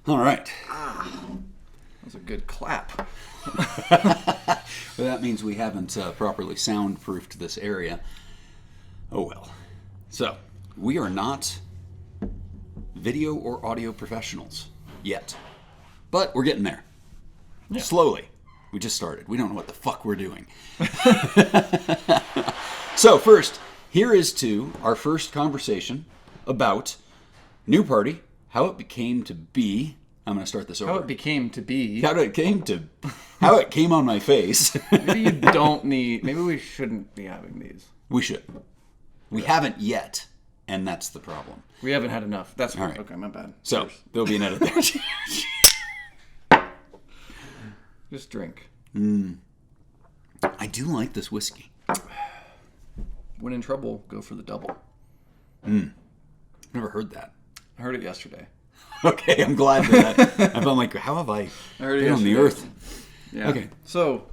All right. That was a good clap. Well, that means we haven't properly soundproofed this area. Oh well. So, we are not video or audio professionals yet. But we're getting there. Yeah. Slowly. We just started. We don't know what the fuck we're doing. So first, here is to our first conversation about New Party, how it became to be. I'm going to start this over. How it became to be. How it came on my face. Maybe we shouldn't be having these. We should. We haven't yet, and that's the problem. We haven't had enough. That's all right. Okay, my bad. So, there'll be an edit there. Just drink. I do like this whiskey. When in trouble, go for the double. Never heard that. I heard it yesterday. Okay, I'm glad that I felt like, how have I heard it been on the earth? Yeah. Okay. So,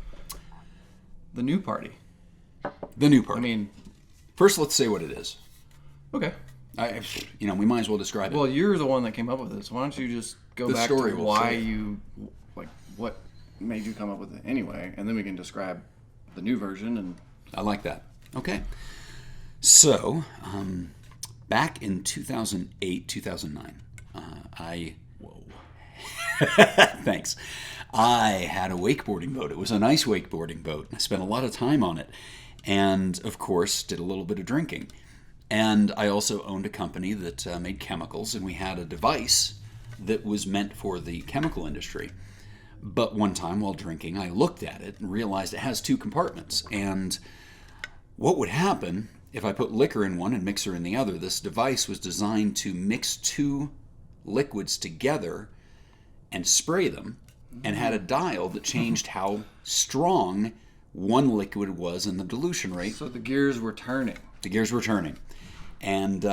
the New Party. The New Party. I mean, first let's say what it is. Okay. We might as well describe it. Well, you're the one that came up with this. Why don't you just go back to why you, what made you come up with it anyway, and then we can describe the new version. And I like that. Okay. So, back in 2008, 2009, thanks. I had a wakeboarding boat. It was a nice wakeboarding boat. I spent a lot of time on it. And, of course, did a little bit of drinking. And I also owned a company that made chemicals, and we had a device that was meant for the chemical industry. But one time while drinking, I looked at it and realized it has two compartments. And what would happen if I put liquor in one and mixer in the other? This device was designed to mix two liquids together and spray them, and had a dial that changed how strong one liquid was in the dilution rate. So the gears were turning. And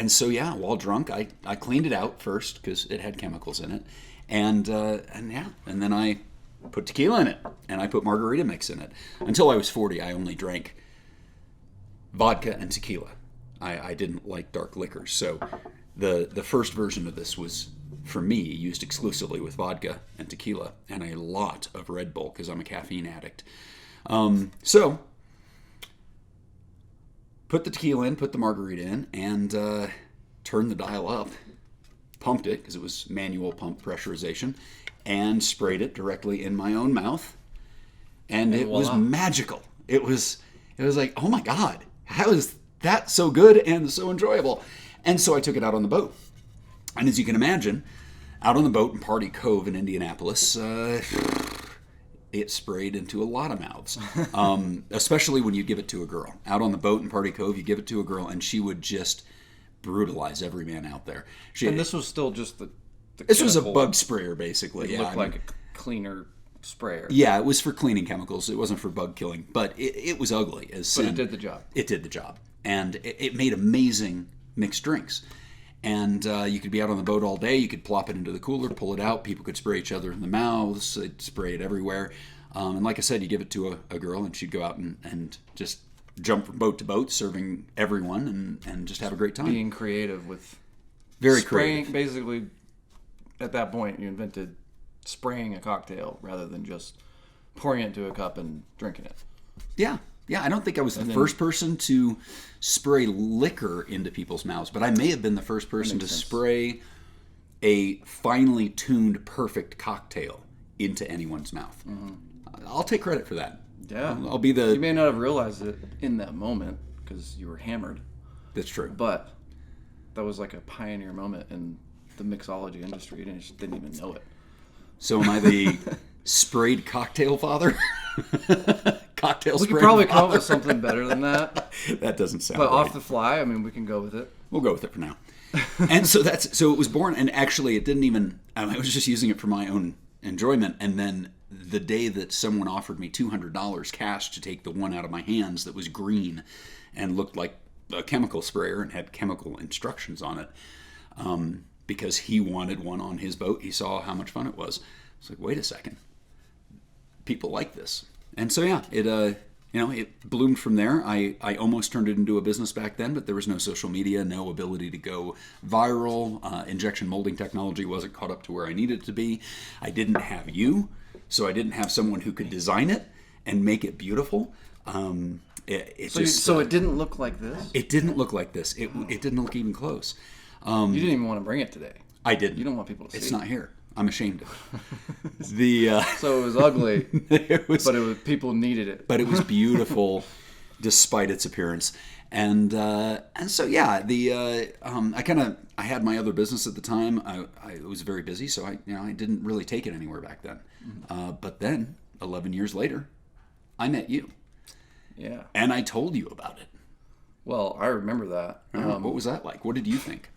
so, yeah, while drunk, I cleaned it out first because it had chemicals in it. And then I put tequila in it, and I put margarita mix in it. Until I was 40, I only drank vodka and tequila. I didn't like dark liquors. So the first version of this was, for me, used exclusively with vodka and tequila and a lot of Red Bull because I'm a caffeine addict. So put the tequila in, put the margarita in, and turned the dial up. Pumped it, because it was manual pump pressurization, and sprayed it directly in my own mouth. And it was magical. It was like, oh my God, how is that so good and so enjoyable? And so I took it out on the boat. And as you can imagine, out on the boat in Party Cove in Indianapolis, it sprayed into a lot of mouths, especially when you give it to a girl. Out on the boat in Party Cove, you give it to a girl, and she would just brutalize every man out there. And this was still just the this was a bug sprayer, basically. It looked like a cleaner sprayer. Yeah, it was for cleaning chemicals. It wasn't for bug killing, but it was ugly as sin. But it did the job. It did the job, and it made amazing mixed drinks. And you could be out on the boat all day. You could plop it into the cooler, pull it out. People could spray each other in the mouths. They'd spray it everywhere. And like I said, you give it to a girl, and she'd go out and just jump from boat to boat, serving everyone, and just have a great time. Being creative with very spraying, creative. Basically, at that point, you invented spraying a cocktail rather than just pouring it into a cup and drinking it. Yeah. I don't think I was the first person to spray liquor into people's mouths, but I may have been the first person to spray a finely tuned, perfect cocktail into anyone's mouth. Mm-hmm. I'll take credit for that. Yeah. I'll be the... You may not have realized it in that moment because you were hammered. That's true. But that was like a pioneer moment in the mixology industry, and you just didn't even know it. So am I the sprayed cocktail father? Cocktail We sprayed could probably father? come up with something better than that. That doesn't sound But right. off the fly, I mean, we can go with it. We'll go with it for now. And so it was born, and actually it didn't even, I was just using it for my own enjoyment, and then the day that someone offered me $200 cash to take the one out of my hands that was green and looked like a chemical sprayer and had chemical instructions on it, because he wanted one on his boat. He saw how much fun it was. It's like, wait a second. People like this. And so, yeah, it bloomed from there. I almost turned it into a business back then, but there was no social media, no ability to go viral. Injection molding technology wasn't caught up to where I needed it to be. I didn't have you, so I didn't have someone who could design it and make it beautiful. So it didn't look like this? It didn't look like this. It didn't look even close. You didn't even want to bring it today. I didn't. You don't want people to see it. It's not here. I'm ashamed of it. So it was ugly, but people needed it. But it was beautiful, despite its appearance. And so yeah, I had my other business at the time. I was very busy, so I didn't really take it anywhere back then. But then 11 years later, I met you. Yeah. And I told you about it. Well, I remember that. What was that like? What did you think?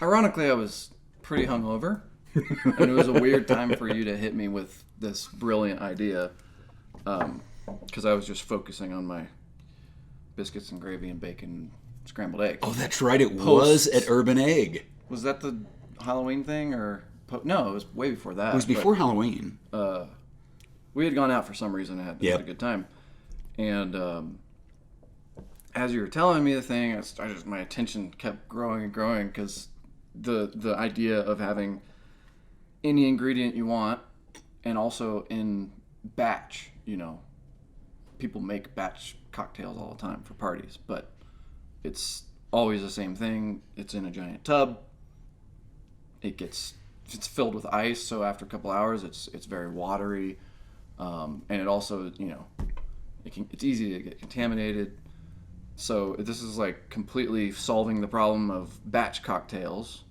Ironically, I was pretty hungover. And it was a weird time for you to hit me with this brilliant idea. Because I was just focusing on my biscuits and gravy and bacon scrambled eggs. Oh, that's right. It was at Urban Egg. Was that the Halloween thing? No, it was way before that. It was before Halloween. We had gone out for some reason and had a good time. And as you were telling me the thing, my attention kept growing and growing because the idea of having any ingredient you want, and also in batch, people make batch cocktails all the time for parties, but it's always the same thing. It's in a giant tub. It's filled with ice, so after a couple hours, it's very watery, and it also, it's easy to get contaminated. So this is like completely solving the problem of batch cocktails,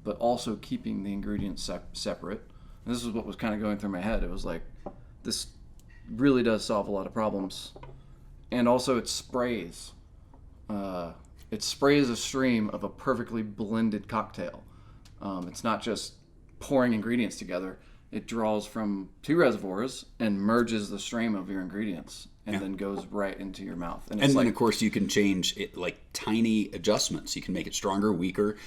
but also keeping the ingredients separate. And this is what was kind of going through my head. It was like, this really does solve a lot of problems. And also it sprays. It sprays a stream of a perfectly blended cocktail. It's not just pouring ingredients together. It draws from two reservoirs and merges the stream of your ingredients and then goes right into your mouth. And then, of course, you can change it, like tiny adjustments. You can make it stronger, weaker,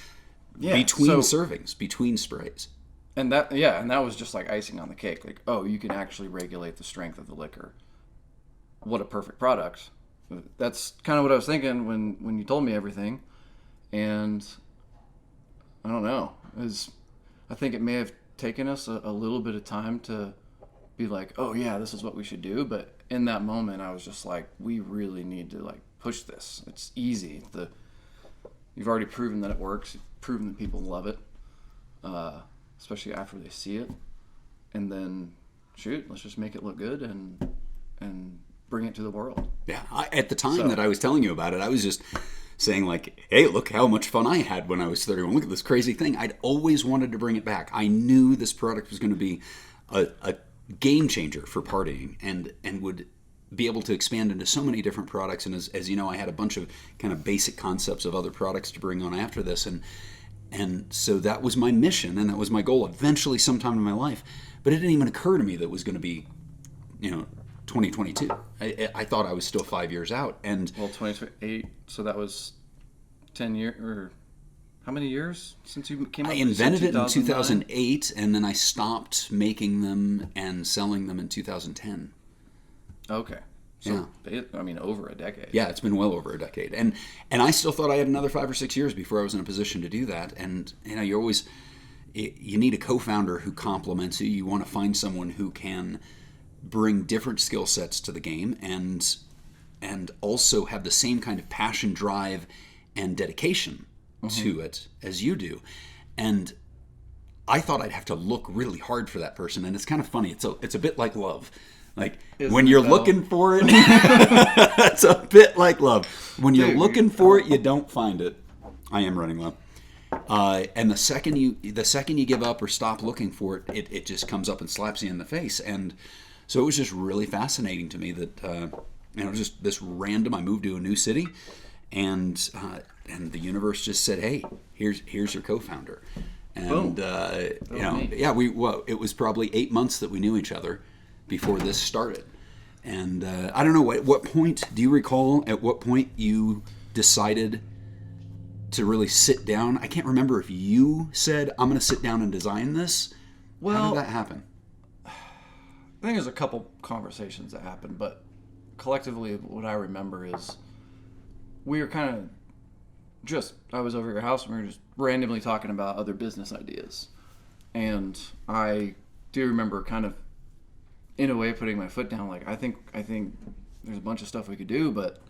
between servings, between sprays. And that was just like icing on the cake. Like, oh, you can actually regulate the strength of the liquor. What a perfect product. That's kind of what I was thinking when you told me everything. And I don't know. I think it may have taken us a little bit of time to be like, oh yeah, this is what we should do. But in that moment, I was just like, we really need to like push this. It's easy. You've already proven that it works. You've proven that people love it, especially after they see it. And then, let's just make it look good and bring it to the world. Yeah, at the time that I was telling you about it, I was just saying like, hey, look how much fun I had when I was 31. Look at this crazy thing. I'd always wanted to bring it back. I knew this product was going to be a game changer for partying and would be able to expand into so many different products. And as you know, I had a bunch of kind of basic concepts of other products to bring on after this. And so that was my mission and that was my goal eventually sometime in my life. But it didn't even occur to me that it was going to be, 2022. I thought I was still 5 years out. And 2028, so that was 10 years, or how many years since you came up with it? I invented it in 2008, and then I stopped making them and selling them in 2010. Okay. So, over a decade. Yeah, it's been well over a decade. And I still thought I had another 5 or 6 years before I was in a position to do that. And, you need a co-founder who complements you. You want to find someone who can bring different skill sets to the game and also have the same kind of passion, drive, and dedication to it as you do. And I thought I'd have to look really hard for that person. And it's kind of funny. It's a bit like love. Like when you're looking for it, it's a bit like love. When you're looking for it, you don't find it. I am running low. And the second you give up or stop looking for it, it just comes up and slaps you in the face. And so it was just really fascinating to me that just this random. I moved to a new city, and the universe just said, "Hey, here's your co-founder." And it was probably 8 months that we knew each other before this started. And I don't know at what point. Do you recall at what point you decided to really sit down? I can't remember if you said, "I'm going to sit down and design this." How did that happen? I think there's a couple conversations that happened, but collectively, what I remember is we were kind of I was over at your house and we were just randomly talking about other business ideas. And I do remember kind of, in a way, putting my foot down. Like, I think there's a bunch of stuff we could do, but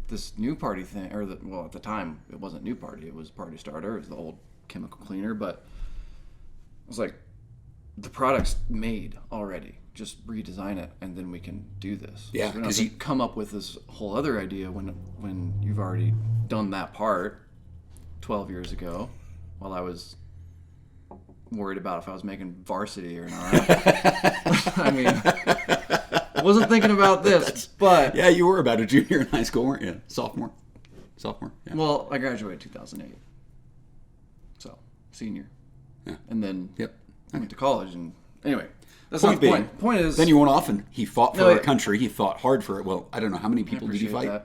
this new party thing, at the time, it wasn't new party. It was Party Starter. It was the old chemical cleaner. But I was like, the product's made already. Just redesign it, and then we can do this. Yeah, because you come up with this whole other idea when you've already done that part 12 years ago, while I was worried about if I was making varsity or not. I mean, I wasn't thinking about this, but yeah, you were about a junior in high school, weren't you? Sophomore. Yeah. Well, I graduated 2008, so senior. Yeah, and then yep, I went to college, and anyway. That's point not the point. Point is... Then you went off and he fought for our country. He fought hard for it. Well, I don't know. How many people did he fight?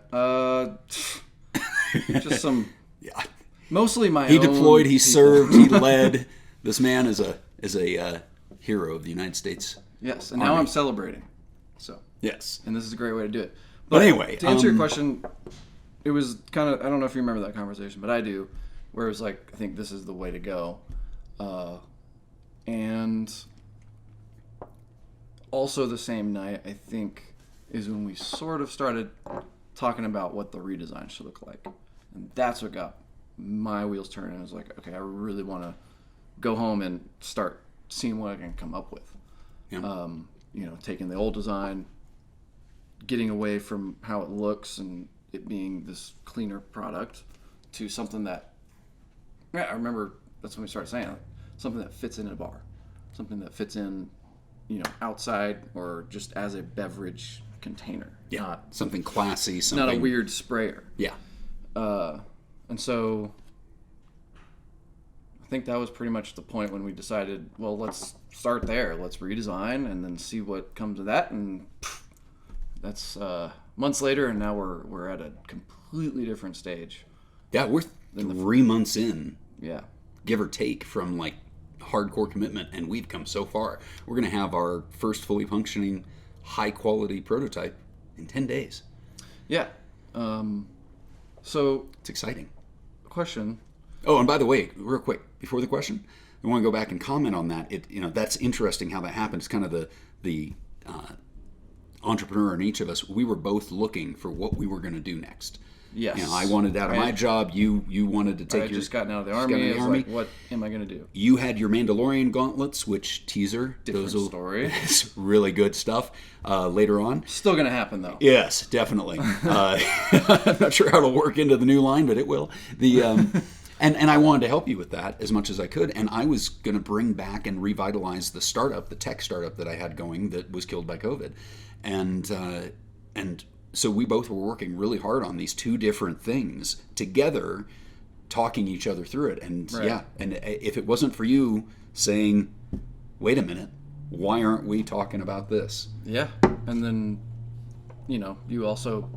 Just some... Yeah. Mostly my own... He deployed, he served, he led. This man is a hero of the United States. Yes, and now I'm celebrating. So. Yes. And this is a great way to do it. But anyway... To answer your question, it was kind of... I don't know if you remember that conversation, but I do. Where it was like, I think this is the way to go. And... Also the same night, I think, is when we sort of started talking about what the redesign should look like. And that's what got my wheels turning. I was like, okay, I really want to go home and start seeing what I can come up with. Yeah. Taking the old design, getting away from how it looks and it being this cleaner product to something that, I remember that's when we started saying, like, something that fits in a bar. Something that fits in outside or just as a beverage container. Yeah, not something classy. Something... Not a weird sprayer. Yeah. And so I think that was pretty much the point when we decided, well, let's start there. Let's redesign and then see what comes of that. And that's months later, and now we're at a completely different stage. Yeah, we're 3 months in. Yeah. Give or take from like hardcore commitment, and we've come so far. We're going to have our first fully functioning high quality prototype in 10 days. Yeah. So it's exciting. Question. Oh, and by the way, real quick, before the question, I want to go back and comment on that. That's interesting how that happened. It's kind of the entrepreneur in each of us. We were both looking for what we were going to do next. Yes. I wanted out of my job. You wanted to take I just gotten out of the army. Like, what am I going to do? You had your Mandalorian gauntlets, which teaser. Different story. It's really good stuff later on. Still going to happen, though. Yes, definitely. I'm not sure how it'll work into the new line, but it will. And I wanted to help you with that as much as I could. And I was going to bring back and revitalize the tech startup that I had going that was killed by COVID. And so we both were working really hard on these two different things together, talking each other through it. And right. Yeah, and if it wasn't for you saying, wait a minute, why aren't we talking about this? Yeah. And then, you also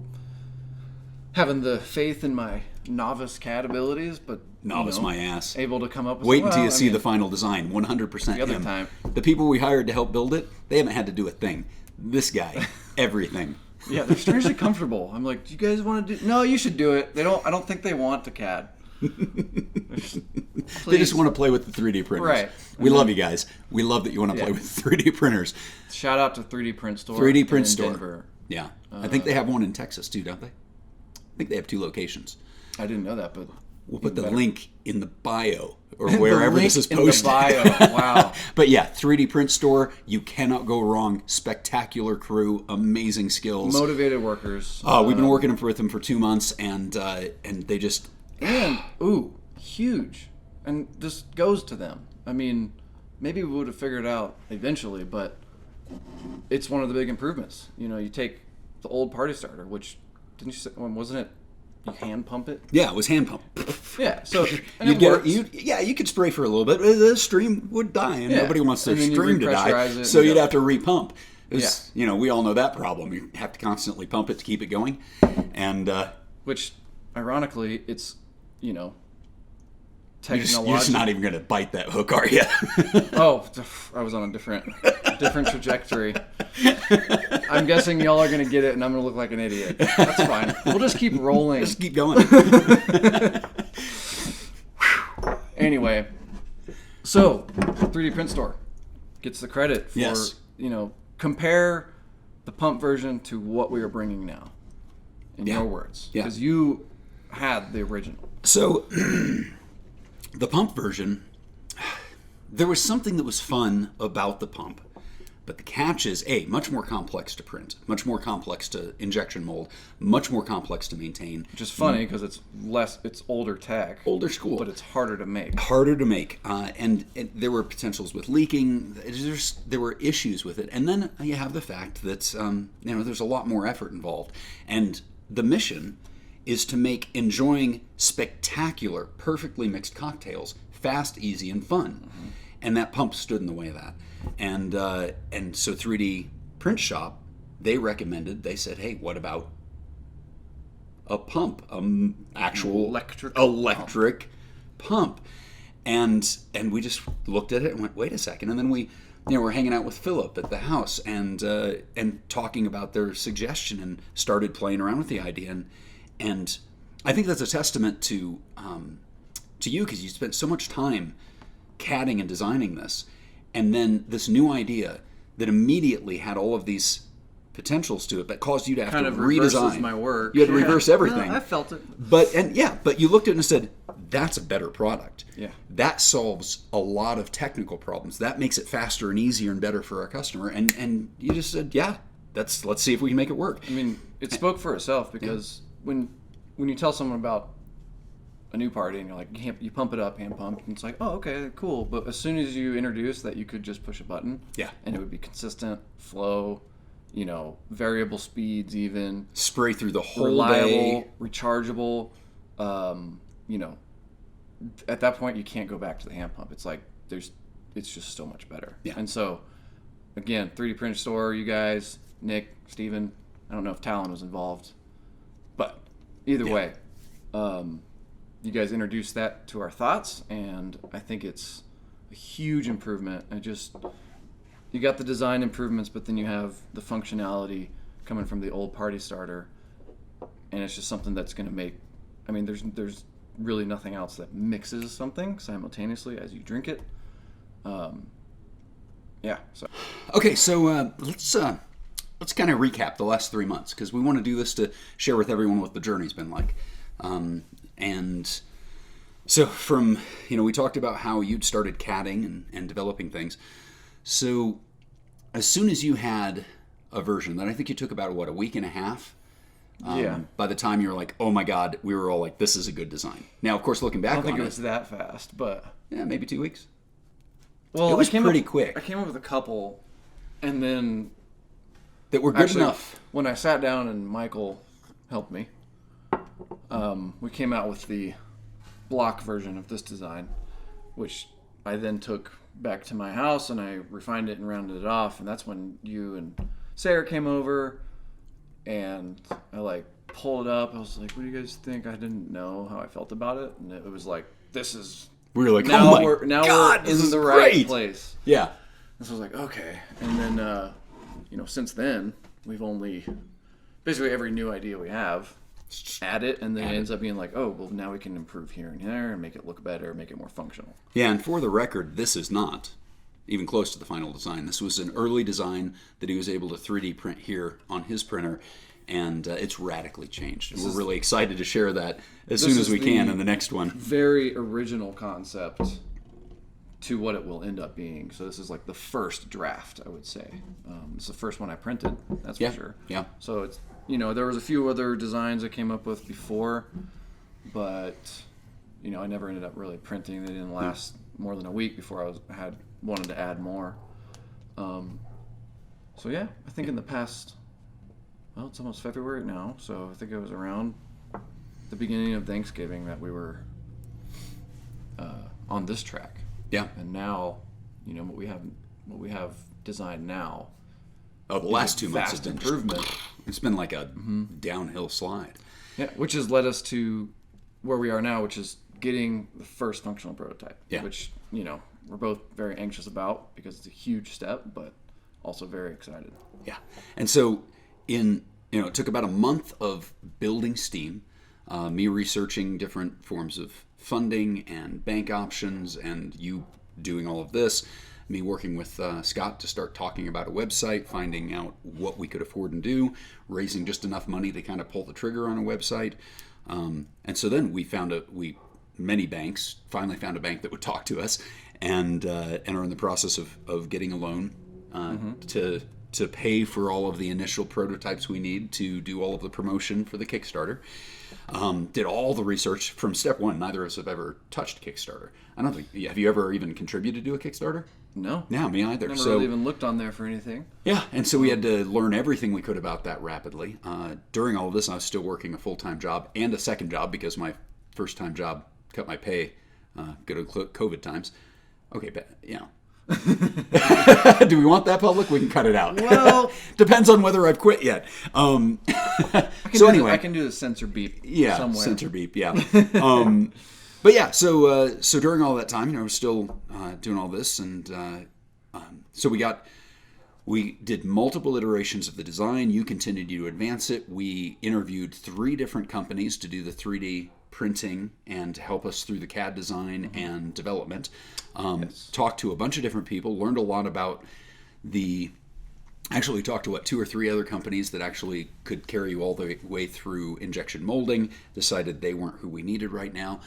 having the faith in my novice CAD abilities, but novice my ass. Able to come up with wait until you see the final design. 100% the other time. The people we hired to help build it, they haven't had to do a thing. This guy, everything. Yeah, they're strangely comfortable. I'm like, do you guys want to do? No, you should do it. I don't think they want to CAD. They just want to play with the 3D printers. Right. We love you guys. We love that you want to play with 3D printers. Shout out to 3D Print Store. 3D Print Store. Denver. Yeah. I think they have one in Texas too, don't they? I think they have 2 locations. I didn't know that, but we'll put the link in the bio or wherever this is posted. In the bio. Wow. But yeah, 3D Print Store, you cannot go wrong. Spectacular crew, amazing skills, motivated workers. We've been working with them for 2 months, and they just huge. And this goes to them. I mean, maybe we would have figured it out eventually, but it's one of the big improvements. You take the old Party Starter, which didn't you say? Wasn't it? You hand pump it? Yeah, it was hand pump. Yeah, so you could spray for a little bit. The stream would die, and nobody wants their stream to die. So you'd have to repump. We all know that problem. You have to constantly pump it to keep it going, and which, ironically, it's You're just not even going to bite that hook, are you? Oh, I was on a different trajectory. I'm guessing y'all are going to get it, and I'm going to look like an idiot. That's fine. We'll just keep rolling. Just keep going. Anyway, so 3D Print Store gets the credit for, Yes. compare the pump version to what we are bringing now, in your words. Yeah. Because you had the original. So, the pump version, there was something that was fun about the pump, but the catch is, much more complex to print, much more complex to injection mold, much more complex to maintain. Which is funny because it's older tech. Older school. But it's harder to make. Harder to make. And there were potentials with leaking. There were issues with it. And then you have the fact that, there's a lot more effort involved. And the mission is to make enjoying spectacular, perfectly mixed cocktails fast, easy, and fun. Mm-hmm. And that pump stood in the way of that. And so 3D Print Shop, they said, hey, what about a pump, actual electric pump? And we just looked at it and went, wait a second. And then we were hanging out with Philip at the house and talking about their suggestion and started playing around with the idea. And I think that's a testament to you, because you spent so much time CADing and designing this, and then this new idea that immediately had all of these potentials to it, but caused you to have kind to of redesign my work. You had to reverse everything. No, I felt it. But you looked at it and said, that's a better product. Yeah. That solves a lot of technical problems. That makes it faster and easier and better for our customer. And you just said, let's see if we can make it work. I mean, it spoke for itself, because when you tell someone about a new party and you're like, you pump it up, hand pump, and it's like, oh, okay, cool. But as soon as you introduce that you could just push a button, and it would be consistent flow, variable speeds, even spray through the whole reliable, day, rechargeable, at that point you can't go back to the hand pump. It's like it's just so much better. Yeah. And so again, 3D Print Store, you guys, Nick, Steven, I don't know if Talon was involved, but either way, you guys introduced that to our thoughts, and I think it's a huge improvement. You got the design improvements, but then you have the functionality coming from the old party starter, and it's just something that's going to make, there's really nothing else that mixes something simultaneously as you drink it. Okay, so let's kind of recap the last 3 months, because we want to do this to share with everyone what the journey's been like. And so from, we talked about how you'd started CADing and developing things. So as soon as you had a version, that I think you took about, a week and a half? By the time you were like, oh my God, we were all like, this is a good design. Now, of course, looking back on it. I don't think it was that fast, but... Yeah, maybe 2 weeks. Well, it was pretty quick. I came up with a couple, and then... That were good enough. When I sat down and Michael helped me, we came out with the block version of this design, which I then took back to my house and I refined it and rounded it off, and that's when you and Sarah came over, and I pulled it up. I was like, what do you guys think? I didn't know how I felt about it, and it was like, this is... We were like, now oh my we're God, in the right place. Yeah. And so I was like, okay. And then, since then, we've only... Basically every new idea we have, add it, and then it ends up being like, oh, well, now we can improve here and there and make it look better, make it more functional. Yeah, and for the record, this is not even close to the final design. This was an early design that he was able to 3D print here on his printer, and it's radically changed. And we're really excited to share that as soon as we can in the next one. Very original concept to what it will end up being. So this is like the first draft, I would say. It's the first one I printed, that's for sure. Yeah. So it's, there was a few other designs I came up with before, but, I never ended up really printing. They didn't last more than a week before I wanted to add more. So yeah, I think in the past, well, it's almost February now, so I think it was around the beginning of Thanksgiving that we were on this track. Yeah. And now, what we have designed now. Oh, the last 2 months have been improvement. It's been like a downhill slide. Yeah, which has led us to where we are now, which is getting the first functional prototype, which, we're both very anxious about because it's a huge step, but also very excited. Yeah. And so it took about a month of building steam, me researching different forms of funding and bank options, and you doing all of this, me working with Scott to start talking about a website, finding out what we could afford and do, raising just enough money to kind of pull the trigger on a website. And so then many banks finally found a bank that would talk to us, and are in the process of getting a loan to pay for all of the initial prototypes we need to do all of the promotion for the Kickstarter. Did all the research from step one. Neither of us have ever touched Kickstarter. I don't think. Have you ever even contributed to a Kickstarter? No. Yeah, me either. Never really even looked on there for anything. Yeah, and so we had to learn everything we could about that rapidly. During all of this, I was still working a full-time job and a second job because my first-time job cut my pay. Good old COVID times. Okay, but do we want that public? We can cut it out. Well, depends on whether I've quit yet. I can do the censor beep. Yeah, somewhere. Censor beep. Yeah. But yeah, so during all that time, I was still doing all this, and so we did multiple iterations of the design. You continued to advance it. We interviewed 3 different companies to do the 3D printing and to help us through the CAD design and development. Talked to a bunch of different people, learned a lot about actually talked to 2 or 3 other companies that actually could carry you all the way through injection molding, decided they weren't who we needed right now.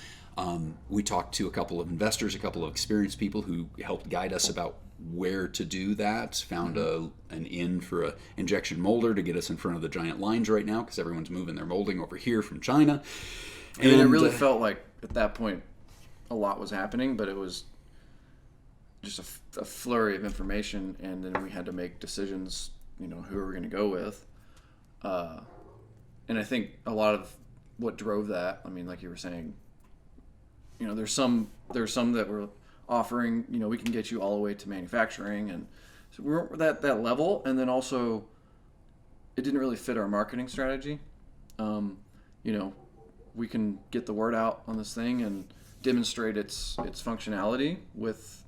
We talked to a couple of investors, a couple of experienced people who helped guide us about where to do that, found an in for an injection molder to get us in front of the giant lines right now because everyone's moving their molding over here from China. And it really felt like at that point a lot was happening, but it was just a flurry of information, and then we had to make decisions, who are we going to go with. And I think a lot of what drove that, like you were saying, there's some that were offering, we can get you all the way to manufacturing, and so we weren't at that level. And then also it didn't really fit our marketing strategy. We can get the word out on this thing and demonstrate its functionality with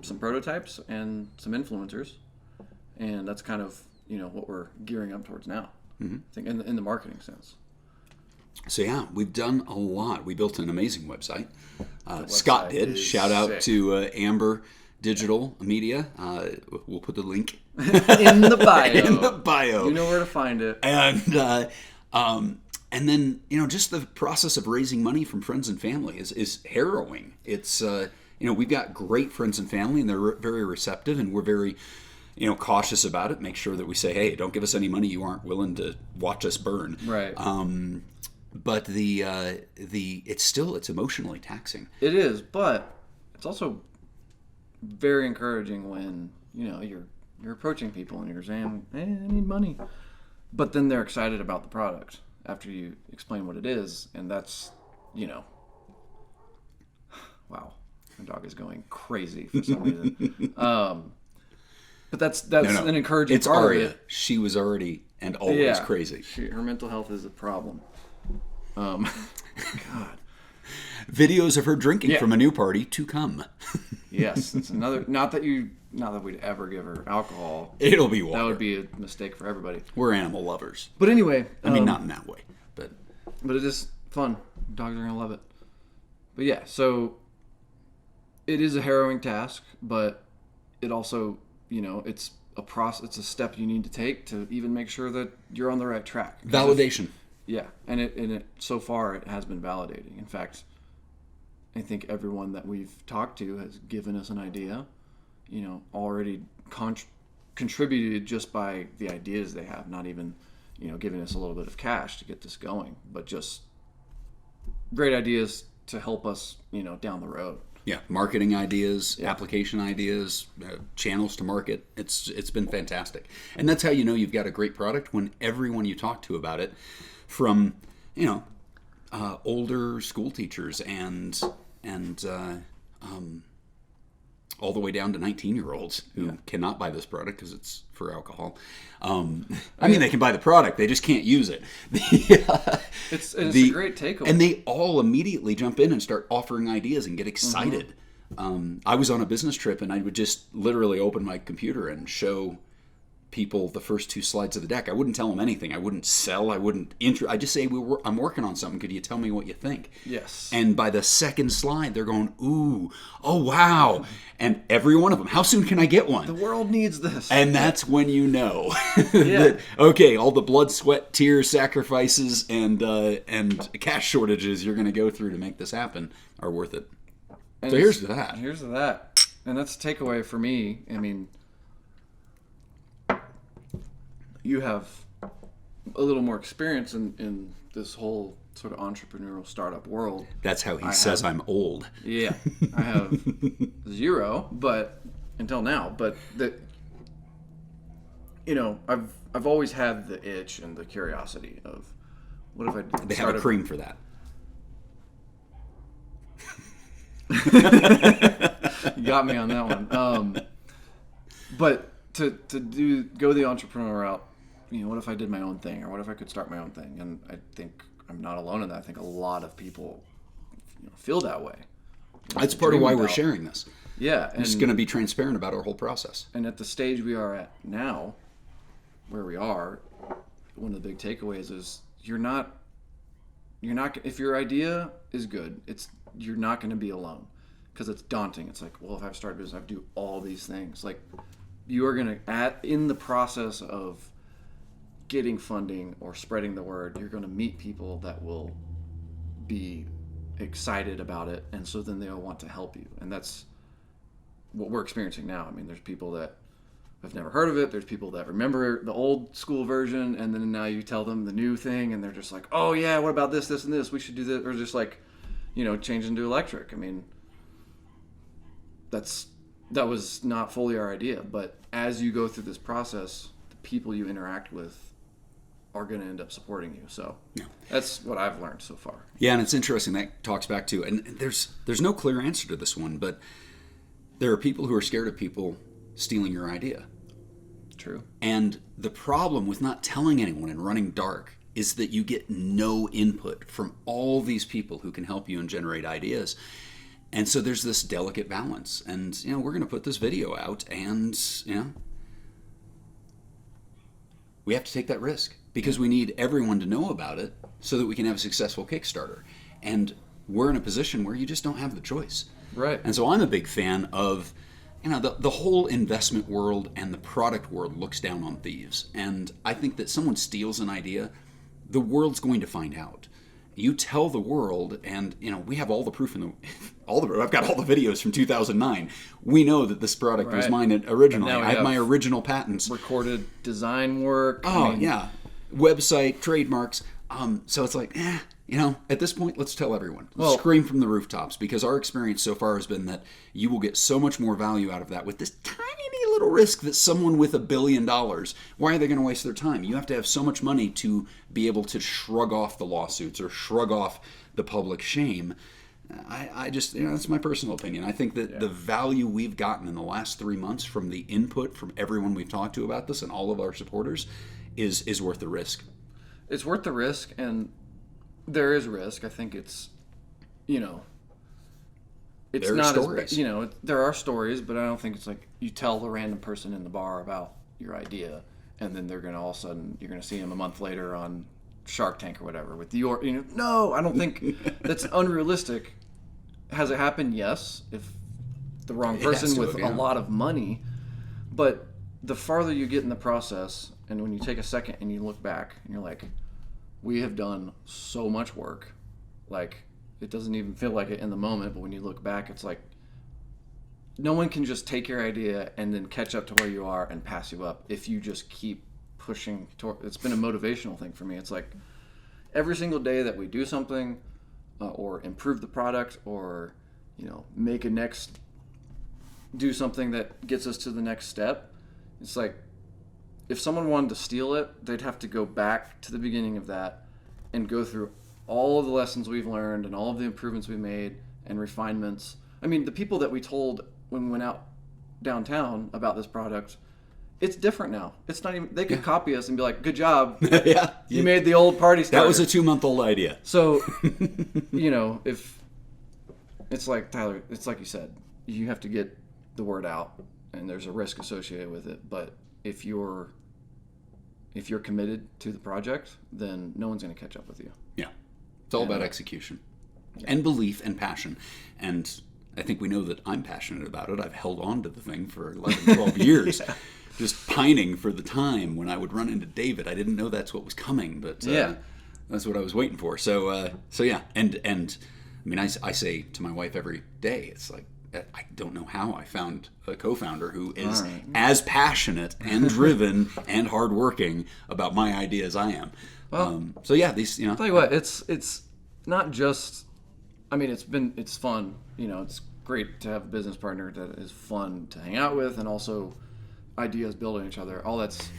some prototypes and some influencers, and that's kind of what we're gearing up towards now. I think in the marketing sense. So yeah, we've done a lot. We built an amazing website. Scott did. Shout out to Amber Digital Media. We'll put the link in the bio. In the bio. You know where to find it. And then, just the process of raising money from friends and family is harrowing. It's, we've got great friends and family, and they're very receptive, and we're very, cautious about it. Make sure that we say, hey, don't give us any money you aren't willing to watch us burn. Right. But it's emotionally taxing. It is, but it's also very encouraging when, you're approaching people and you're saying, hey, I need money. But then they're excited about the product after you explain what it is, and that's, wow, my dog is going crazy for some reason. But that's an encouraging part Aria. of it. She was already and always crazy. Her mental health is a problem. God. Videos of her drinking from a new party to come. Yes, it's another. Not that we'd ever give her alcohol. It'll be water. That would be a mistake for everybody. We're animal lovers. But anyway, I mean, not in that way, but it is fun. Dogs are gonna love it. But yeah, so it is a harrowing task, but it also, it's a process. It's a step you need to take to even make sure that you're on the right track. Validation. And it so far it has been validating. In fact, I think everyone that we've talked to has given us an idea, already contributed just by the ideas they have, not even, giving us a little bit of cash to get this going, but just great ideas to help us, down the road. Yeah, marketing ideas, application ideas, channels to market. It's been fantastic. And that's how you've got a great product when everyone you talk to about it, from, older school teachers and all the way down to 19-year-olds who cannot buy this product because it's for alcohol. I mean, they can buy the product, they just can't use it. It's a great takeaway. And they all immediately jump in and start offering ideas and get excited. I was on a business trip, and I would just literally open my computer and show people the first 2 slides of the deck. I wouldn't tell them anything. I wouldn't sell. I wouldn't intro. I just say, I'm working on something. Could you tell me what you think? Yes. And by the second slide, they're going, ooh, oh, wow. And every one of them, how soon can I get one? The world needs this. And that's when you know that, okay, all the blood, sweat, tears, sacrifices, and cash shortages you're going to go through to make this happen are worth it. And so here's to that. Here's to that. And that's a takeaway for me. I mean, you have a little more experience in this whole sort of entrepreneurial startup world. That's how he says I'm old. Yeah, I have 0, but until now. But that, I've always had the itch and the curiosity of what if I They have a cream for that. You got me on that one. But to go the entrepreneur route, what if I did my own thing, or what if I could start my own thing? And I think I'm not alone in that. I think a lot of people feel that way. That's part of why we're sharing this. Yeah. We're just going to be transparent about our whole process. And at the stage we are at now, where we are, one of the big takeaways is you're not, if your idea is good, you're not going to be alone, because it's daunting. It's like, well, if I've started a business, I have to do all these things. Like, you are going to, in the process of getting funding or spreading the word, you're going to meet people that will be excited about it, and so then they'll want to help you. And that's what we're experiencing now. I mean, there's people that have never heard of it. There's people that remember the old school version, and then now you tell them the new thing, and they're just like, oh yeah, what about this, and this? We should do this. Or just like, changing to electric. I mean, that was not fully our idea, but as you go through this process, the people you interact with are going to end up supporting you. So that's what I've learned so far. Yeah, and it's interesting. That talks back to, and there's no clear answer to this one, but there are people who are scared of people stealing your idea. True. And the problem with not telling anyone and running dark is that you get no input from all these people who can help you and generate ideas. And so there's this delicate balance. And, we're going to put this video out, and, we have to take that risk, because we need everyone to know about it so that we can have a successful Kickstarter. And we're in a position where you just don't have the choice. Right. And so I'm a big fan of, the whole investment world and the product world looks down on thieves. And I think that someone steals an idea, the world's going to find out. You tell the world, and we have all the proof I've got all the videos from 2009. We know that this product was mine originally. I have my original patents. Recorded design work. Yeah. Website, trademarks. So it's like, at this point, let's tell everyone. Let's scream from the rooftops, because our experience so far has been that you will get so much more value out of that with this tiny little risk that someone with $1 billion, why are they going to waste their time? You have to have so much money to be able to shrug off the lawsuits or shrug off the public shame. I just, that's my personal opinion. I think that the value we've gotten in the last 3 months from the input from everyone we've talked to about this and all of our supporters is worth the risk. It's worth the risk, and there is risk. I think it's, it's there not stories. As there are stories, but I don't think it's like you tell the random person in the bar about your idea, and then they're gonna all of a sudden you're gonna see them a month later on Shark Tank or whatever with your. No, I don't think that's unrealistic. Has it happened? Yes, if the wrong person with a lot of money, but the farther you get in the process, and when you take a second and you look back and you're like, we have done so much work. Like, it doesn't even feel like it in the moment, but when you look back, it's like no one can just take your idea and then catch up to where you are and pass you up if you just keep pushing toward. It's been a motivational thing for me. It's like every single day that we do something or improve the product or do something that gets us to the next step, it's like if someone wanted to steal it, they'd have to go back to the beginning of that and go through all of the lessons we've learned and all of the improvements we made and refinements. I mean, the people that we told when we went out downtown about this product, it's different now. It's not even, they could copy us and be like, good job. Yeah. You made the old party starter. That was a 2-month-old idea. So, if it's like, Tyler, it's like you said, you have to get the word out and there's a risk associated with it. But if you're committed to the project, then no one's going to catch up with you. Yeah. It's all about execution and belief and passion. And I think we know that I'm passionate about it. I've held on to the thing for 11, 12 years, just pining for the time when I would run into David. I didn't know that's what was coming, but that's what I was waiting for. So yeah. And I mean, I say to my wife every day, it's like, I don't know how I found a co-founder who is as passionate and driven and hardworking about my idea as I am. Well, so yeah, these, I'll tell you what, it's not just, I mean, it's fun. It's great to have a business partner that is fun to hang out with, and also ideas build on each other. All that's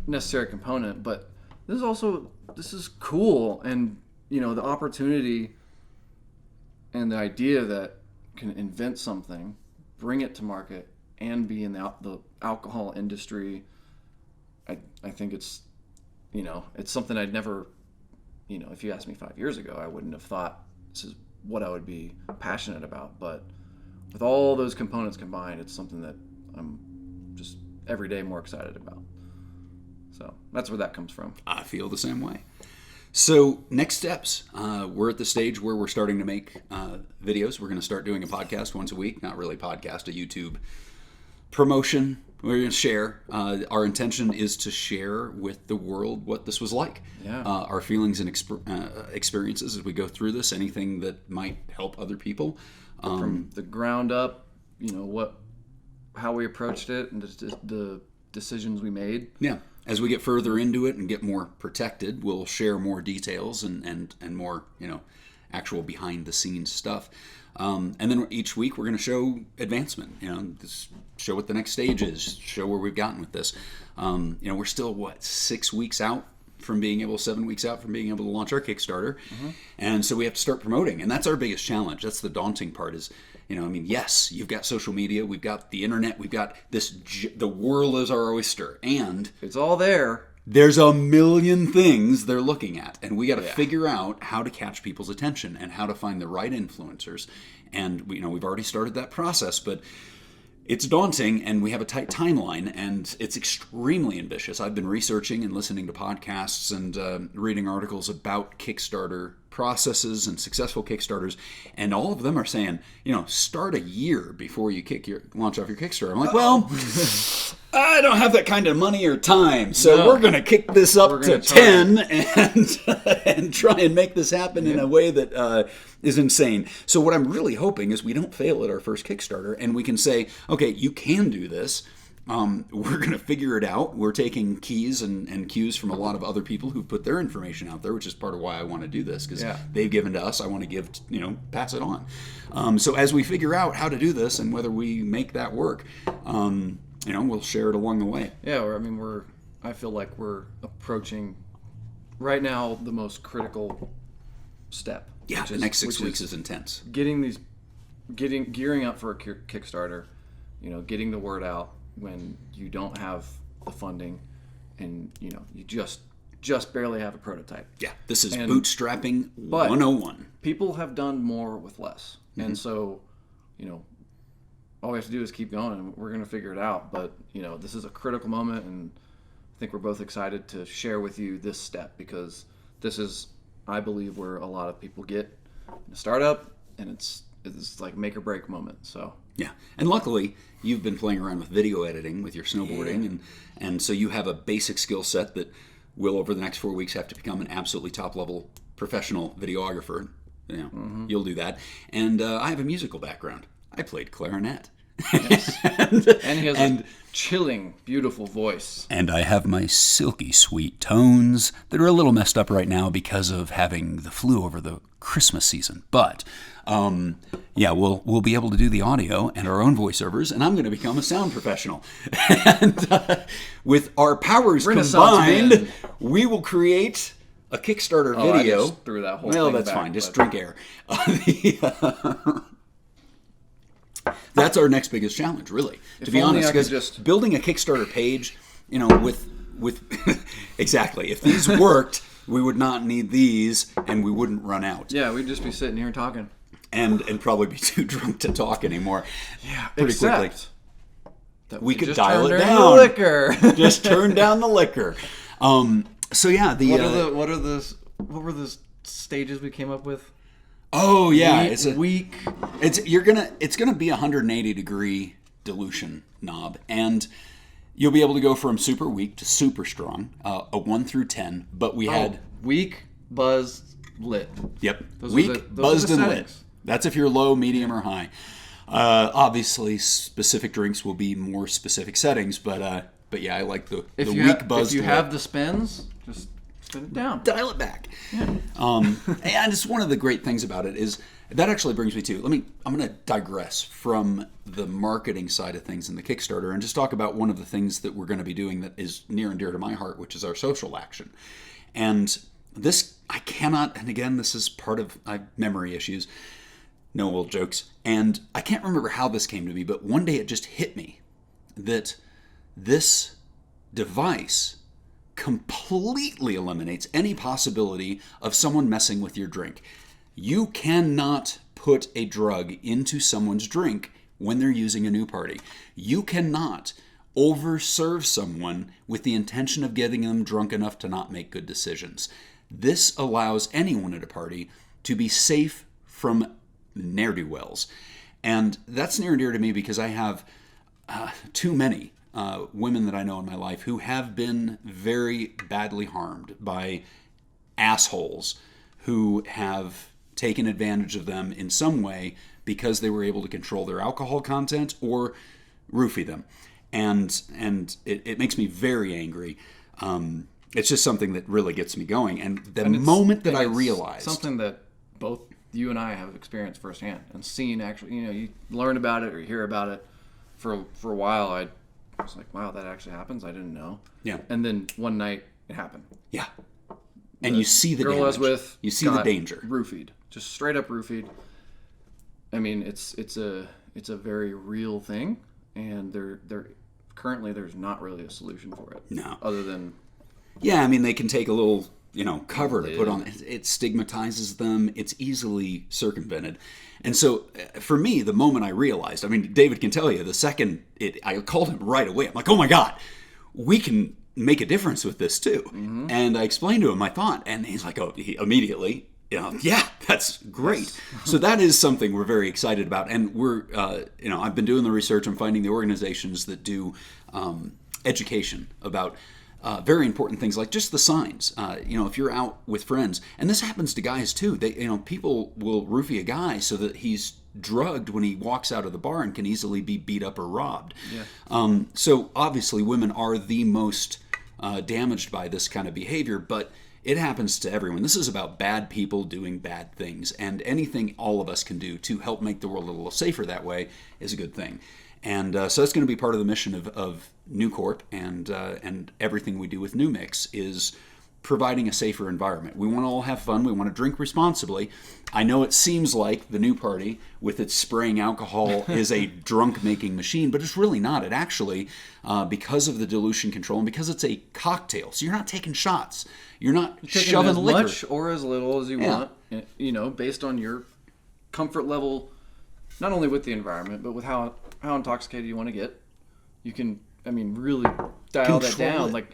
necessary component, but this is cool, and the opportunity and the idea that can invent something, bring it to market, and be in the alcohol industry. I think it's it's something I'd never, if you asked me 5 years ago, I wouldn't have thought this is what I would be passionate about. But with all those components combined, it's something that I'm just every day more excited about. So that's where that comes from. I feel the same way. So next steps, we're at the stage where we're starting to make videos. We're going to start doing a podcast once a week. Not really podcast, a YouTube promotion. We're going to share. Our intention is to share with the world what this was like. Yeah. Our feelings and experiences as we go through this. Anything that might help other people. From the ground up, how we approached it and the decisions we made. Yeah. As we get further into it and get more protected, we'll share more details and more, actual behind the scenes stuff. And then each week we're going to show advancement, just show what the next stage is, show where we've gotten with this. We're still, 7 weeks out from being able to launch our Kickstarter. Mm-hmm. And so we have to start promoting. And that's our biggest challenge. That's the daunting part is, yes, you've got social media, we've got the internet, we've got the world is our oyster. And it's all there. There's a million things they're looking at. And we got to figure out how to catch people's attention and how to find the right influencers. And we've already started that process, but it's daunting, and we have a tight timeline, and it's extremely ambitious. I've been researching and listening to podcasts and reading articles about Kickstarter processes and successful Kickstarters, and all of them are saying, start a year before you launch off your Kickstarter. I'm like, well, I don't have that kind of money or time, so we're going to kick this up to 10 and try and make this happen in a way that is insane. So what I'm really hoping is we don't fail at our first Kickstarter, and we can say, okay, you can do this. We're going to figure it out. We're taking keys and cues from a lot of other people who've put their information out there, which is part of why I want to do this, because they've given to us. I want to pass it on. So as we figure out how to do this and whether we make that work, we'll share it along the way. Yeah, I feel like we're approaching right now the most critical step. Yeah, the next 6 weeks is intense. Gearing up for a Kickstarter, getting the word out when you don't have the funding and, you just barely have a prototype. Yeah, this is bootstrapping 101. People have done more with less. Mm-hmm. And so, all we have to do is keep going, and we're going to figure it out. But, this is a critical moment, and I think we're both excited to share with you this step, because this is, I believe, where a lot of people get in a startup, and it's like make or break moment. So yeah, and luckily you've been playing around with video editing with your snowboarding, and so you have a basic skill set that will over the next 4 weeks have to become an absolutely top level professional videographer. You'll do that, and I have a musical background. I played clarinet. Yes. and he has a chilling, beautiful voice. And I have my silky sweet tones that are a little messed up right now because of having the flu over the Christmas season. But we'll be able to do the audio and our own voiceovers, and I'm going to become a sound professional. And with our powers combined, we will create a Kickstarter video. I just threw that whole thing that's back, fine. Just drink air. That's that's our next biggest challenge, really, to be honest. Because building a Kickstarter page, with exactly, if these worked, we would not need these, and we wouldn't run out. Yeah, we'd just be sitting here talking. And probably be too drunk to talk anymore. Yeah, pretty quickly. That we could dial it down. The liquor. Just turn down the liquor. So yeah, what were the stages we came up with? Oh yeah, it's a week. It's gonna be a 180 degree dilution knob, and you'll be able to go from super weak to super strong, a 1 through 10. But we had weak, buzzed, lit. Yep, weak, buzzed, and lit. That's if you're low, medium, or high. Obviously, specific drinks will be more specific settings, but yeah, I like the weak, buzzed. If you have the spins, just spin it down, dial it back. Yeah. And it's one of the great things about it is that actually brings me to I'm going to digress from the marketing side of things in the Kickstarter and just talk about one of the things that we're going to be doing that is near and dear to my heart, which is our social action. And this I cannot, and again, this is part of my memory issues. No old jokes. And I can't remember how this came to me, but one day it just hit me that this device completely eliminates any possibility of someone messing with your drink. You cannot put a drug into someone's drink when they're using a new party. You cannot overserve someone with the intention of getting them drunk enough to not make good decisions. This allows anyone at a party to be safe from ne'er-do-wells. And that's near and dear to me because I have too many women that I know in my life who have been very badly harmed by assholes who have taken advantage of them in some way because they were able to control their alcohol content or roofie them. And it makes me very angry. It's just something that really gets me going. And the moment that I realized... something that both you and I have experienced firsthand and seen actually, you learn about it or you hear about it for a while. I was like, wow, that actually happens. I didn't know. Yeah. And then one night it happened. Yeah. And you see the girl damage. I was with, you see the danger. Roofied. Just straight up roofied. I mean, it's a very real thing, and currently there's not really a solution for it. No. Other than... Yeah, I mean, they can take a little, cover to put on. It stigmatizes them. It's easily circumvented. And so, for me, the moment I realized, I mean, David can tell you, the second I called him right away. I'm like, oh my God, we can make a difference with this too. Mm-hmm. And I explained to him my thought, and he's like, he immediately, yeah, that's great. Yes. So that is something we're very excited about. And we're, I've been doing the research. I'm finding the organizations that do education about very important things like just the signs. If you're out with friends, and this happens to guys too. People will roofie a guy so that he's drugged when he walks out of the bar and can easily be beat up or robbed. Yeah. So obviously, women are the most damaged by this kind of behavior, but it happens to everyone. This is about bad people doing bad things, and anything all of us can do to help make the world a little safer that way is a good thing. And so that's going to be part of the mission of New Corp and everything we do with pnüMix is providing a safer environment. We want to all have fun. We want to drink responsibly. I know it seems like the new party with its spraying alcohol is a drunk-making machine, but it's really not. It actually, because of the dilution control and because it's a cocktail, so you're not taking shots. You're not shoving liquor. As much or as little as you want, based on your comfort level, not only with the environment, but with how intoxicated you want to get. You can, really dial that down. Like,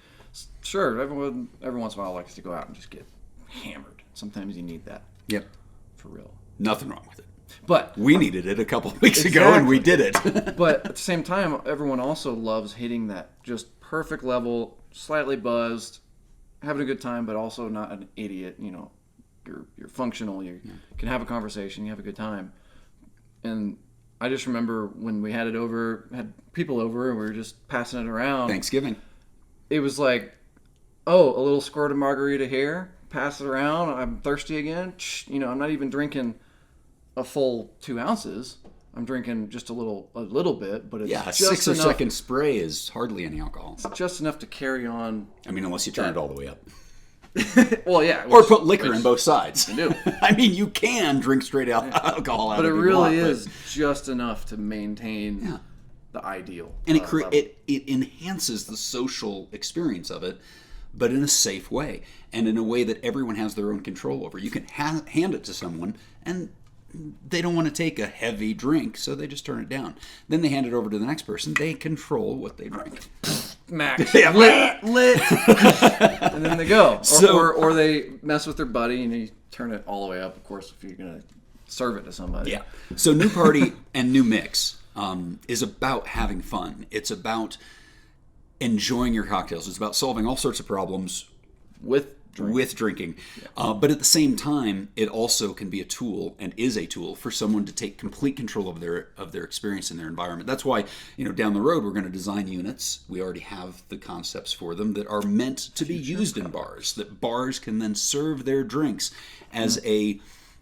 sure, everyone every once in a while likes to go out and just get hammered. Sometimes you need that. Yep. For real. Nothing wrong with it. But we needed it a couple of weeks ago, and we did it. But at the same time, everyone also loves hitting that just perfect level, slightly buzzed, having a good time, but also not an idiot. You're functional. You can have a conversation. You have a good time. And I just remember when we had people over, and we were just passing it around. Thanksgiving. It was like, oh, a little squirt of margarita here, pass it around, I'm thirsty again. I'm not even drinking a full 2 ounces. I'm drinking just a little bit, but it's just a 6 or enough, second spray is hardly any alcohol. It's just enough to carry on. Unless you turn it all the way up. Well, yeah. Or put liquor in both sides. You do. I mean, you can drink straight alcohol out but of it a really lot, is just enough to maintain the ideal. And it enhances the social experience of it, but in a safe way, and in a way that everyone has their own control over. You can hand it to someone, and they don't want to take a heavy drink, so they just turn it down. Then they hand it over to the next person. They control what they drink. Max. Yeah. Lit. And then they go. Or they mess with their buddy, and you turn it all the way up, of course, if you're going to serve it to somebody. Yeah. So New Party and pnüMix is about having fun. It's about enjoying your cocktails. It's about solving all sorts of problems with drinking. Yeah. But at the same time, it also can be a tool, and is a tool, for someone to take complete control of their experience in their environment. That's why, down the road, we're going to design units. We already have the concepts for them that are meant to be used in bars, that bars can then serve their drinks as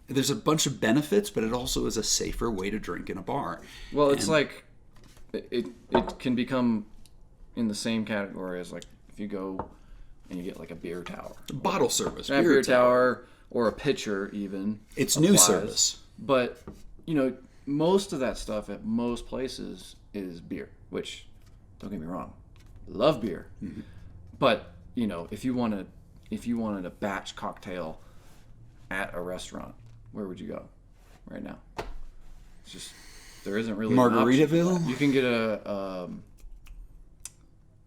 there's a bunch of benefits, but it also is a safer way to drink in a bar. Well, it's like, it can become in the same category as, like, if you go and you get like a beer tower, bottle service, beer tower, or a pitcher even. It's new service. But most of that stuff at most places is beer, which, don't get me wrong, love beer. Mm-hmm. But if you wanted a batch cocktail at a restaurant, where would you go right now? It's just, there isn't really Margaritaville. You can get a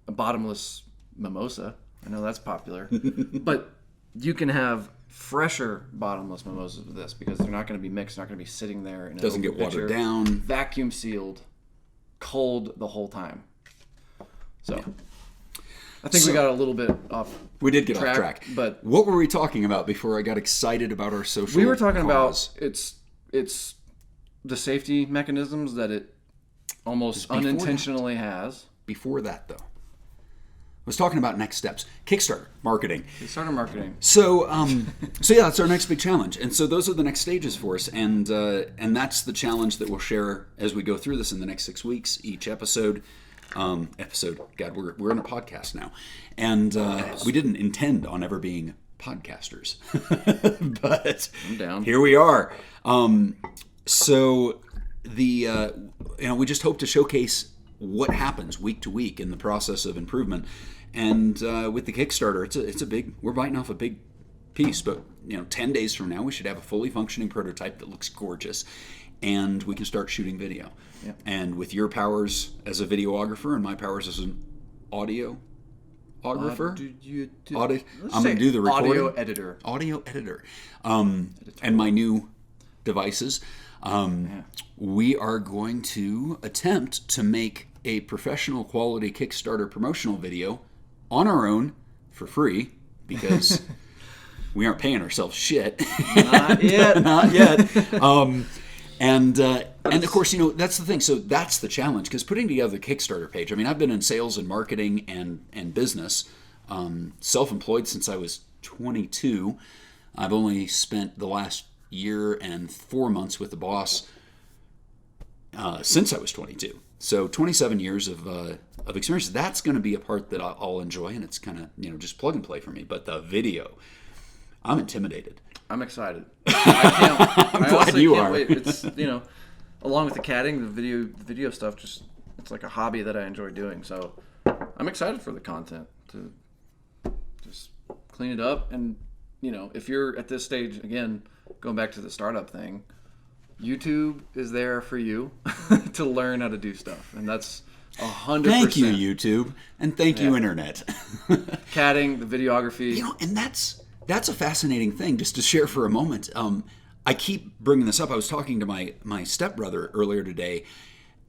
bottomless mimosa. I know that's popular. But you can have fresher bottomless mimosas with this, because they're not going to be mixed, not going to be sitting there. It doesn't get watered down. Vacuum sealed, cold the whole time. So, I think we got a little bit off. We did get off track. But what were we talking about before I got excited about our social? We were talking cause? about it's the safety mechanisms that it almost unintentionally has. Before that, though, I was talking about next steps. Kickstarter marketing. So, yeah, that's our next big challenge, and so those are the next stages for us, and that's the challenge that we'll share as we go through this in the next 6 weeks. Each episode. God, we're in a podcast now, and we didn't intend on ever being podcasters, but I'm down. Here we are. So we just hope to showcase what happens week to week in the process of improvement. And with the Kickstarter, it's a big, we're biting off a big piece, but 10 days from now we should have a fully functioning prototype that looks gorgeous, and we can start shooting video. Yeah. And with your powers as a videographer and my powers as an audioographer, I'm going to do the recording. Audio editor. And my new devices. We are going to attempt to make a professional quality Kickstarter promotional video on our own for free, because we aren't paying ourselves shit. Not yet. Not yet. And of course, that's the thing. So that's the challenge, because putting together the Kickstarter page, I mean, I've been in sales and marketing and business, self-employed since I was 22. I've only spent the last year and 4 months with the boss since I was 22. So 27 years of experience. That's going to be a part that I'll enjoy, and it's kind of just plug and play for me. But the video, I'm intimidated. I'm excited. I'm glad you are. Wait. It's along with the catting, the video stuff, it's like a hobby that I enjoy doing. So I'm excited for the content to just clean it up. And if you're at this stage, again, going back to the startup thing, YouTube is there for you to learn how to do stuff, and that's 100%. Thank you, YouTube, and thank you, Internet. Catting, the videography, and that's a fascinating thing. Just to share for a moment, I keep bringing this up. I was talking to my stepbrother earlier today,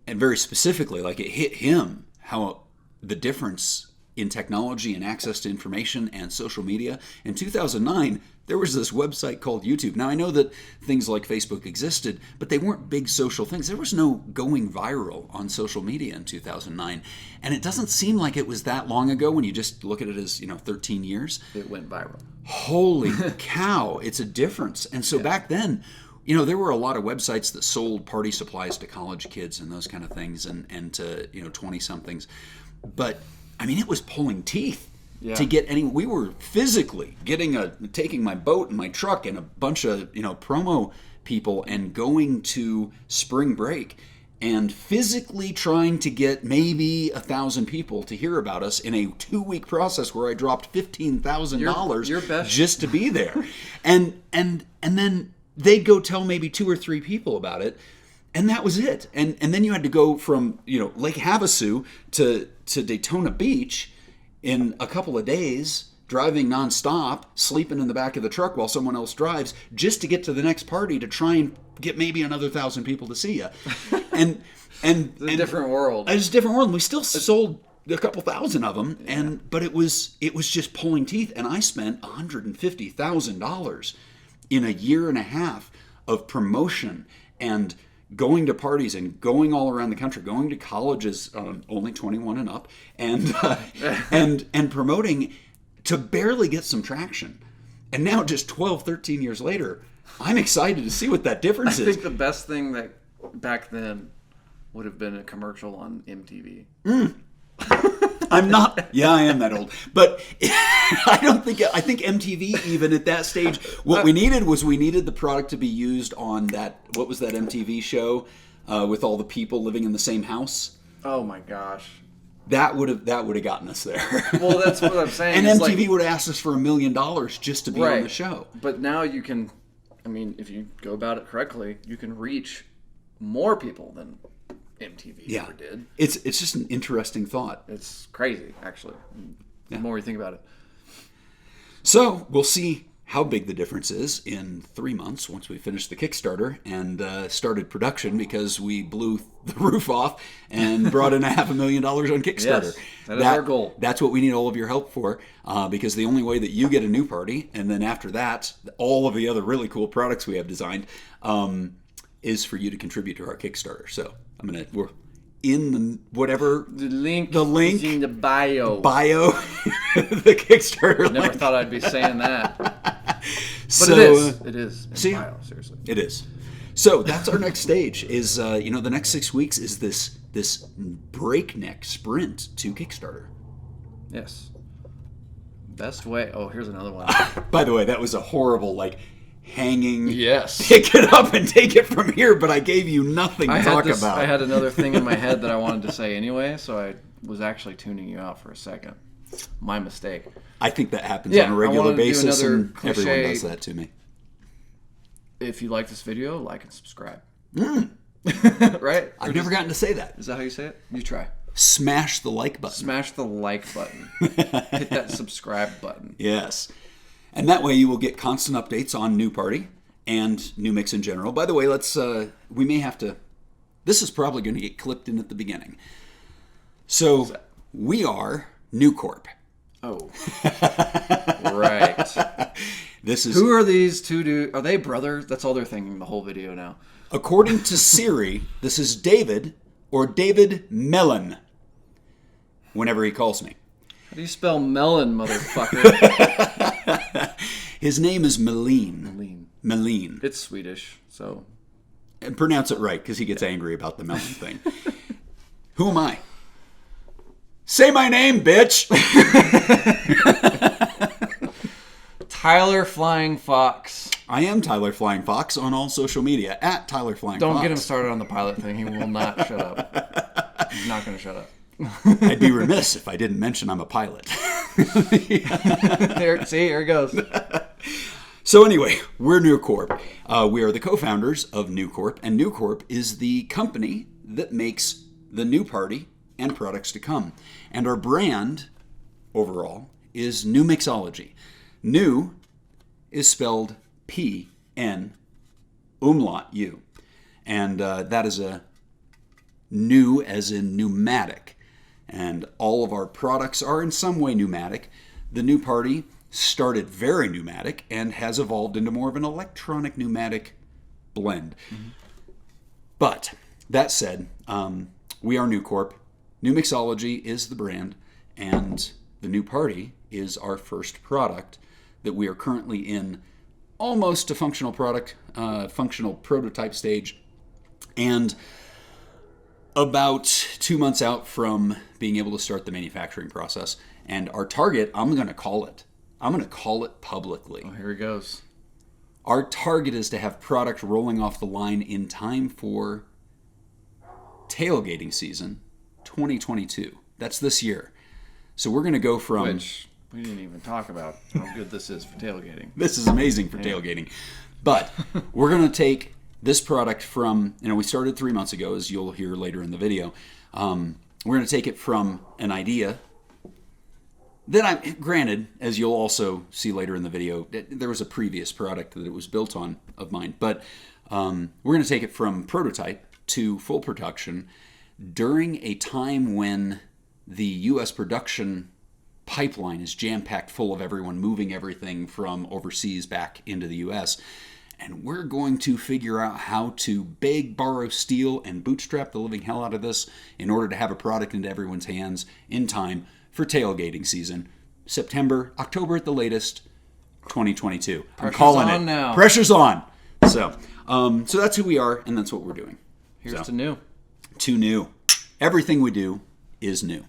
and very specifically, like, it hit him how the difference in technology and access to information and social media. In 2009, there was this website called YouTube. Now, I know that things like Facebook existed, but they weren't big social things. There was no going viral on social media in 2009. And it doesn't seem like it was that long ago when you just look at it as, 13 years. It went viral. Holy cow, it's a difference. And so back then, there were a lot of websites that sold party supplies to college kids and those kind of things, and to, 20-somethings. But, I mean, it was pulling teeth to get any. We were physically taking my boat and my truck and a bunch of promo people and going to spring break and physically trying to get maybe 1,000 people to hear about us in a 2-week process where I dropped $15,000 just to be there, and then they'd go tell maybe 2 or 3 people about it. And that was it. And then you had to go from Lake Havasu to Daytona Beach in a couple of days, driving nonstop, sleeping in the back of the truck while someone else drives, just to get to the next party to try and get maybe another 1,000 people to see you. And it's a different world. It's a different world. And we still sold a couple thousand of them, but it was just pulling teeth. And I spent $150,000 in a year and a half of promotion and going to parties and going all around the country, going to colleges, only 21 and up, and promoting to barely get some traction. And now, just 12, 13 years later, I'm excited to see what that difference is. I think the best thing that back then would have been a commercial on MTV. I'm not. Yeah, I am that old. But I think MTV, even at that stage, what we needed the product to be used on that. What was that MTV show with all the people living in the same house? Oh my gosh. That would have gotten us there. Well, that's what I'm saying. And MTV would have asked us for $1 million just to be on the show. But now you can, if you go about it correctly, you can reach more people than MTV ever did. It's just an interesting thought. It's crazy, actually, the more you think about it. So we'll see how big the difference is in 3 months once we finish the Kickstarter and started production, because we blew the roof off and brought in $500,000 on Kickstarter. Yes, that is our goal. That's what we need all of your help for, because the only way that you get a new party, and then after that, all of the other really cool products we have designed, is for you to contribute to our Kickstarter. So we're in the link is in the bio. The Kickstarter. Never thought I'd be saying that. But so, it is in the bio, seriously. It is. So that's our next stage. Is the next 6 weeks is this breakneck sprint to Kickstarter. Yes. Best way. Oh, here's another one. By the way, that was a horrible hanging. Yes. Pick it up and take it from here, but I gave you nothing to talk about. I had another thing in my head that I wanted to say anyway, so I was actually tuning you out for a second. My mistake. I think that happens on a regular basis, and everyone does that to me. If you like this video, like and subscribe. Right? I've never gotten to say that. Is that how you say it? You try. Smash the like button. Smash the like button. Hit that subscribe button. Yes. And that way you will get constant updates on New Party and pnüMix in general. By the way, we may have to, this is probably going to get clipped in at the beginning. So we are New Corp. Oh. Right. Who are these two dudes? Are they brothers? That's all they're thinking the whole video now. According to Siri, this is David, or David Mellon, whenever he calls me. How do you spell melon, motherfucker? His name is Melin. Melin. It's Swedish, so. And pronounce it right, because he gets angry about the melon thing. Who am I? Say my name, bitch! Tyler Flying Fox. I am Tyler Flying Fox on all social media, at Tyler Flying Fox. Don't get him started on the pilot thing. He will not shut up. He's not going to shut up. I'd be remiss if I didn't mention I'm a pilot. Here it goes. So anyway, we're New Corp. We are the co-founders of New Corp, and New Corp is the company that makes the New Party and products to come. And our brand, overall, is pnüMixology. New is spelled P-N umlaut U. And that is a new as in pneumatic. And all of our products are in some way pneumatic. The New Party started very pneumatic and has evolved into more of an electronic pneumatic blend. Mm-hmm. But that said, we are New Corp. pnüMixology is the brand, and the New Party is our first product that we are currently in almost a functional product, functional prototype stage, and about 2 months out from being able to start the manufacturing process. And our target, I'm going to call it. I'm going to call it publicly. Oh, here it goes. Our target is to have product rolling off the line in time for tailgating season 2022. That's this year. So we're going to go from... Which we didn't even talk about how good this is for tailgating. This is amazing for tailgating. But we're going to take this product from... we started 3 months ago, as you'll hear later in the video. We're going to take it from an idea... Granted, as you'll also see later in the video, there was a previous product that it was built on of mine. But we're going to take it from prototype to full production during a time when the U.S. production pipeline is jam-packed full of everyone moving everything from overseas back into the U.S. And we're going to figure out how to beg, borrow, steal, and bootstrap the living hell out of this in order to have a product into everyone's hands in time for tailgating season, October at the latest, 2022. I'm calling it. Now. Pressure's on. So that's who we are, and that's what we're doing. Here's to new. To new. Everything we do is new.